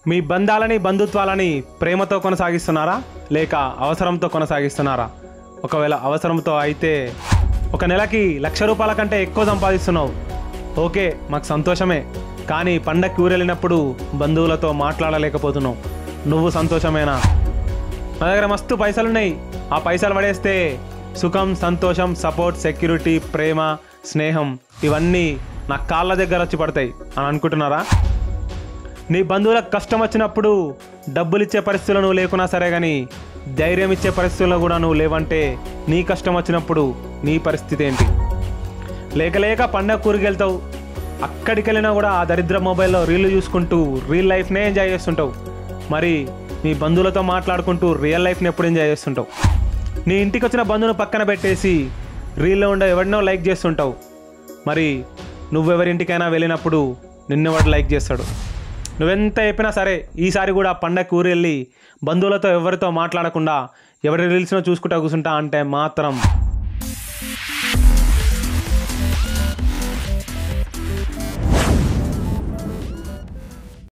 మీ బంధాలని బంధుత్వాలని ప్రేమతో కొనసాగిస్తున్నారా లేక అవసరంతో కొనసాగిస్తున్నారా? ఒకవేళ అవసరంతో అయితే ఒక నెలకి 1,00,000 రూపాయల కంటే ఎక్కువ సంపాదిస్తున్నావు, ఓకే, మాకు సంతోషమే. కానీ పండగకి ఊరెళ్ళినప్పుడు బంధువులతో మాట్లాడలేకపోతున్నావు, నువ్వు సంతోషమేనా? నా దగ్గర మస్తు పైసలున్నాయి, ఆ పైసలు పడేస్తే సుఖం, సంతోషం, సపోర్ట్, సెక్యూరిటీ, ప్రేమ, స్నేహం ఇవన్నీ నా కాళ్ళ దగ్గర వచ్చి పడతాయి అని అనుకుంటున్నారా? నీ బంధువులకు కష్టం వచ్చినప్పుడు డబ్బులు ఇచ్చే పరిస్థితులు నువ్వు లేకున్నా సరే, కానీ ధైర్యం ఇచ్చే పరిస్థితుల్లో కూడా నువ్వు లేవంటే నీ కష్టం వచ్చినప్పుడు నీ పరిస్థితి ఏంటి? లేక పండగ కూరికి వెళ్తావు, అక్కడికి వెళ్ళినా కూడా ఆ దరిద్ర మొబైల్లో రీళ్ళు చూసుకుంటూ రియల్ లైఫ్నే ఎంజాయ్ చేస్తుంటావు. మరి నీ బంధువులతో మాట్లాడుకుంటూ రియల్ లైఫ్ని ఎప్పుడు ఎంజాయ్ చేస్తుంటావు? నీ ఇంటికి వచ్చిన బంధువును పక్కన పెట్టేసి రీల్లో ఉండే ఎవరినో లైక్ చేస్తుంటావు. మరి నువ్వెవరింటికైనా వెళ్ళినప్పుడు నిన్నెవడు లైక్ చేస్తాడు? నువ్వెంత చెప్పినా సరే ఈసారి కూడా పండగకి ఊరు వెళ్ళి బంధువులతో ఎవరితో మాట్లాడకుండా ఎవరి రీల్స్నో చూసుకుంటా కూర్చుంటా అంటే మాత్రం